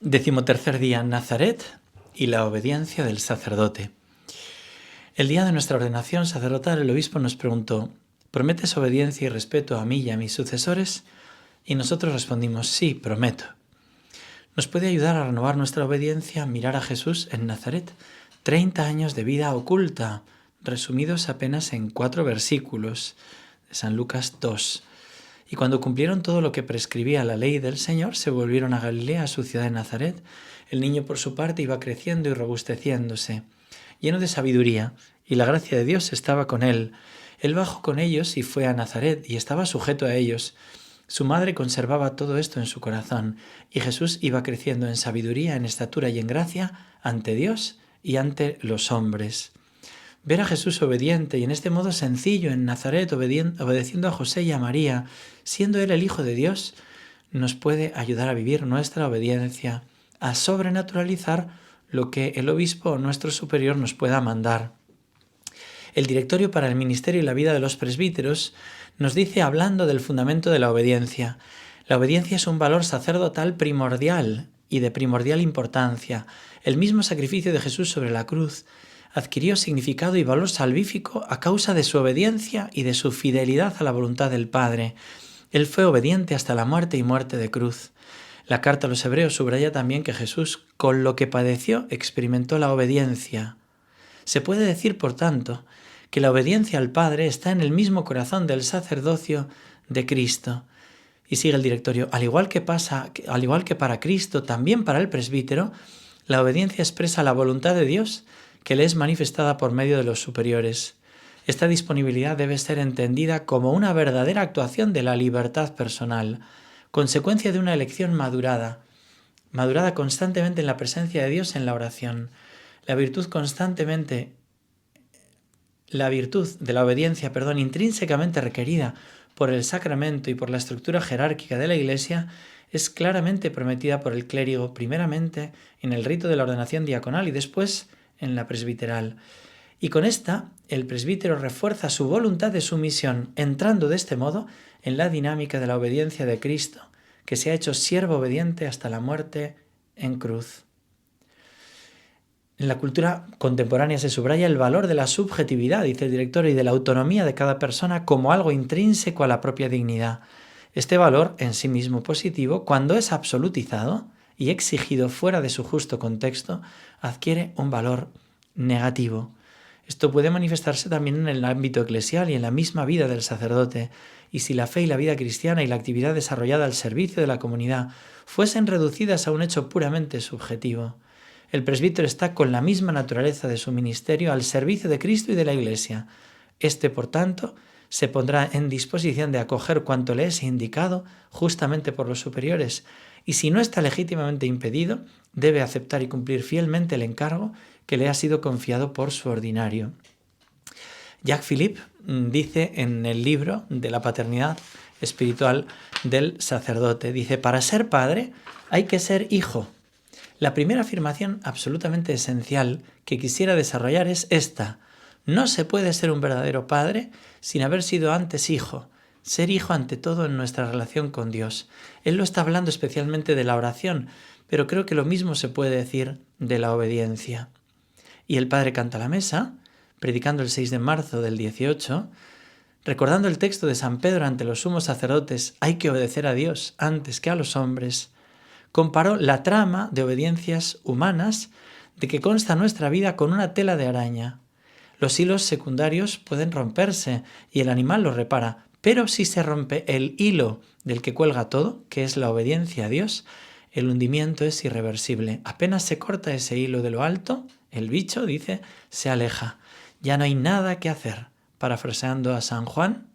Decimotercer día, Nazaret y la obediencia del sacerdote. El día de nuestra ordenación sacerdotal, el obispo nos preguntó: ¿prometes obediencia y respeto a mí y a mis sucesores? Y nosotros respondimos: sí, prometo. Nos puede ayudar a renovar nuestra obediencia mirar a Jesús en Nazaret, 30 años de vida oculta, resumidos apenas en 4 versículos de San Lucas 2. Y cuando cumplieron todo lo que prescribía la ley del Señor, se volvieron a Galilea, a su ciudad de Nazaret. El niño, por su parte, iba creciendo y robusteciéndose, lleno de sabiduría, y la gracia de Dios estaba con él. Él bajó con ellos y fue a Nazaret, y estaba sujeto a ellos. Su madre conservaba todo esto en su corazón, y Jesús iba creciendo en sabiduría, en estatura y en gracia ante Dios y ante los hombres. Ver a Jesús obediente y en este modo sencillo en Nazaret, obedeciendo a José y a María, siendo Él el Hijo de Dios, nos puede ayudar a vivir nuestra obediencia, a sobrenaturalizar lo que el obispo o nuestro superior nos pueda mandar. El Directorio para el Ministerio y la Vida de los Presbíteros nos dice, hablando del fundamento de la obediencia: la obediencia es un valor sacerdotal primordial y de primordial importancia. El mismo sacrificio de Jesús sobre la cruz adquirió significado y valor salvífico a causa de su obediencia y de su fidelidad a la voluntad del Padre. Él fue obediente hasta la muerte y muerte de cruz. La carta a los Hebreos subraya también que Jesús, con lo que padeció, experimentó la obediencia. Se puede decir, por tanto, que la obediencia al Padre está en el mismo corazón del sacerdocio de Cristo. Y sigue el Directorio: al igual que para Cristo, también para el presbítero, la obediencia expresa la voluntad de Dios que le es manifestada por medio de los superiores. Esta disponibilidad debe ser entendida como una verdadera actuación de la libertad personal, consecuencia de una elección madurada constantemente en la presencia de Dios en la oración. La virtud de la obediencia, intrínsecamente requerida por el sacramento y por la estructura jerárquica de la Iglesia, es claramente prometida por el clérigo, primeramente en el rito de la ordenación diaconal y después en la presbiteral. Y con esta, el presbítero refuerza su voluntad de sumisión, entrando de este modo en la dinámica de la obediencia de Cristo, que se ha hecho siervo obediente hasta la muerte en cruz. En la cultura contemporánea se subraya el valor de la subjetividad, dice el Directorio, y de la autonomía de cada persona como algo intrínseco a la propia dignidad. Este valor, en sí mismo positivo, cuando es absolutizado y exigido fuera de su justo contexto, adquiere un valor negativo. Esto puede manifestarse también en el ámbito eclesial y en la misma vida del sacerdote. Y si la fe y la vida cristiana y la actividad desarrollada al servicio de la comunidad fuesen reducidas a un hecho puramente subjetivo, el presbítero está con la misma naturaleza de su ministerio al servicio de Cristo y de la Iglesia. Este, por tanto, se pondrá en disposición de acoger cuanto le es indicado justamente por los superiores, y si no está legítimamente impedido, debe aceptar y cumplir fielmente el encargo que le ha sido confiado por su ordinario. Jacques Philippe dice en el libro de la paternidad espiritual del sacerdote, dice: para ser padre hay que ser hijo. La primera afirmación absolutamente esencial que quisiera desarrollar es esta: no se puede ser un verdadero padre sin haber sido antes hijo. Ser hijo ante todo en nuestra relación con Dios. Él lo está hablando especialmente de la oración, pero creo que lo mismo se puede decir de la obediencia. Y el padre canta la mesa, predicando el 6 de marzo del 18, recordando el texto de San Pedro ante los sumos sacerdotes: hay que obedecer a Dios antes que a los hombres. Comparó la trama de obediencias humanas de que consta nuestra vida con una tela de araña. Los hilos secundarios pueden romperse y el animal los repara, pero si se rompe el hilo del que cuelga todo, que es la obediencia a Dios, el hundimiento es irreversible. Apenas se corta ese hilo de lo alto, el bicho, dice, se aleja. Ya no hay nada que hacer. Parafraseando a San Juan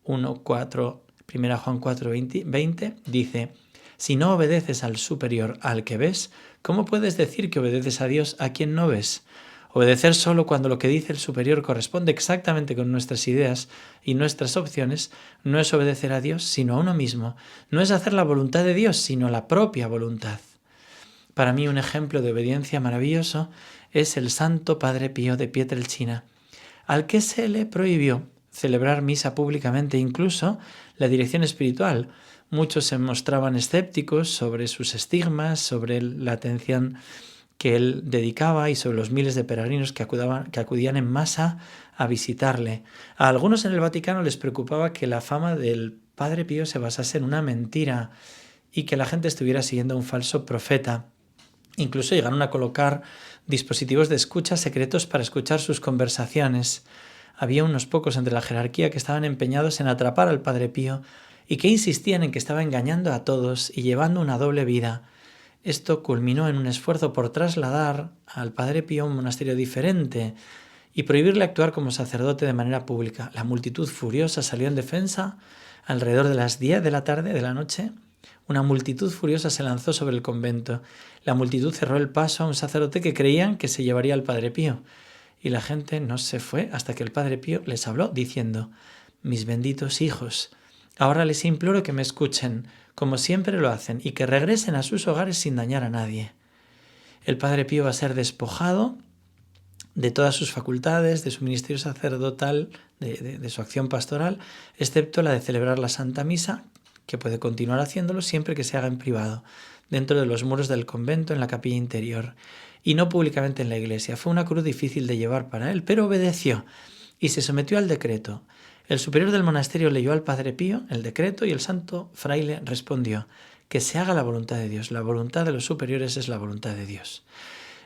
1.4, 1 Juan 4.20, dice: si no obedeces al superior al que ves, ¿cómo puedes decir que obedeces a Dios a quien no ves? Obedecer solo cuando lo que dice el superior corresponde exactamente con nuestras ideas y nuestras opciones no es obedecer a Dios, sino a uno mismo. No es hacer la voluntad de Dios, sino la propia voluntad. Para mí un ejemplo de obediencia maravilloso es el Santo Padre Pío de Pietrelcina, al que se le prohibió celebrar misa públicamente, incluso la dirección espiritual, Muchos se mostraban escépticos sobre sus estigmas, sobre la atención que él dedicaba y sobre los miles de peregrinos que acudían en masa a visitarle. A algunos en el Vaticano les preocupaba que la fama del Padre Pío se basase en una mentira y que la gente estuviera siguiendo a un falso profeta. Incluso llegaron a colocar dispositivos de escucha secretos para escuchar sus conversaciones. Había unos pocos entre la jerarquía que estaban empeñados en atrapar al Padre Pío y que insistían en que estaba engañando a todos y llevando una doble vida. Esto culminó en un esfuerzo por trasladar al Padre Pío a un monasterio diferente y prohibirle actuar como sacerdote de manera pública. La multitud furiosa salió en defensa alrededor de las 10 de la tarde, de la noche. Una multitud furiosa se lanzó sobre el convento. La multitud cerró el paso a un sacerdote que creían que se llevaría al Padre Pío. Y la gente no se fue hasta que el Padre Pío les habló diciendo: «Mis benditos hijos, ahora les imploro que me escuchen, como siempre lo hacen, y que regresen a sus hogares sin dañar a nadie». El Padre Pío va a ser despojado de todas sus facultades, de su ministerio sacerdotal, de su acción pastoral, excepto la de celebrar la Santa Misa, que puede continuar haciéndolo siempre que se haga en privado, dentro de los muros del convento, en la capilla interior, y no públicamente en la iglesia. Fue una cruz difícil de llevar para él, pero obedeció y se sometió al decreto. El superior del monasterio leyó al Padre Pío el decreto y el santo fraile respondió: «Que se haga la voluntad de Dios. La voluntad de los superiores es la voluntad de Dios».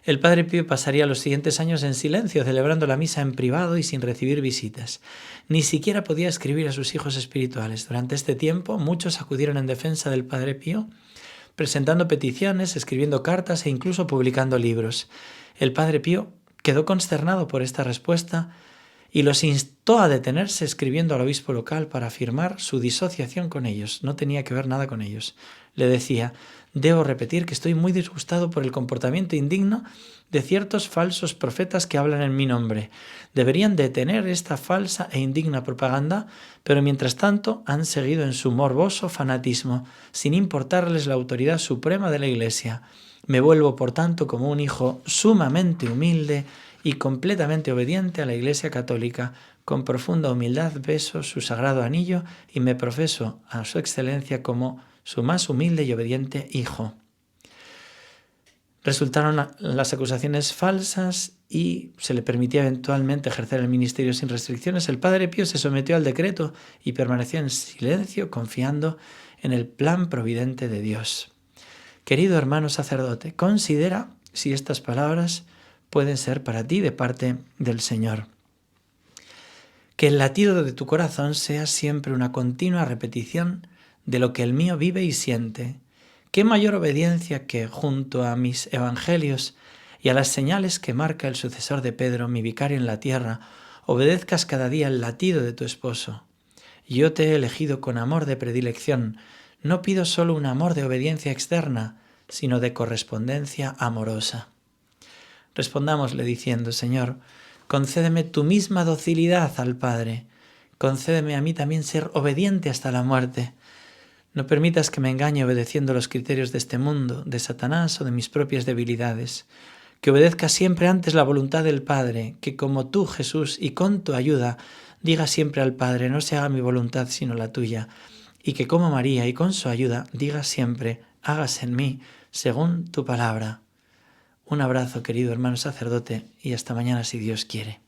El Padre Pío pasaría los siguientes años en silencio, celebrando la misa en privado y sin recibir visitas. Ni siquiera podía escribir a sus hijos espirituales. Durante este tiempo, muchos acudieron en defensa del Padre Pío, presentando peticiones, escribiendo cartas e incluso publicando libros. El Padre Pío quedó consternado por esta respuesta y los instó a detenerse, escribiendo al obispo local para afirmar su disociación con ellos. No tenía que ver nada con ellos. Le decía: «Debo repetir que estoy muy disgustado por el comportamiento indigno de ciertos falsos profetas que hablan en mi nombre. Deberían detener esta falsa e indigna propaganda, pero mientras tanto han seguido en su morboso fanatismo, sin importarles la autoridad suprema de la Iglesia. Me vuelvo, por tanto, como un hijo sumamente humilde y completamente obediente a la Iglesia Católica. Con profunda humildad beso su sagrado anillo y me profeso a su excelencia como su más humilde y obediente hijo». Resultaron las acusaciones falsas y se le permitía eventualmente ejercer el ministerio sin restricciones. El Padre Pío se sometió al decreto y permaneció en silencio, confiando en el plan providente de Dios. Querido hermano sacerdote, considera si estas palabras pueden ser para ti de parte del Señor. Que el latido de tu corazón sea siempre una continua repetición de lo que el mío vive y siente. ¿Qué mayor obediencia que, junto a mis evangelios y a las señales que marca el sucesor de Pedro, mi vicario en la tierra, obedezcas cada día el latido de tu esposo? Yo te he elegido con amor de predilección. No pido solo un amor de obediencia externa, sino de correspondencia amorosa. Respondámosle diciendo: Señor, concédeme tu misma docilidad al Padre. Concédeme a mí también ser obediente hasta la muerte. No permitas que me engañe obedeciendo los criterios de este mundo, de Satanás o de mis propias debilidades. Que obedezca siempre antes la voluntad del Padre, que como tú, Jesús, y con tu ayuda, diga siempre al Padre: no se haga mi voluntad sino la tuya. Y que como María y con su ayuda, diga siempre: hágase en mí según tu palabra. Un abrazo, querido hermano sacerdote, y hasta mañana si Dios quiere.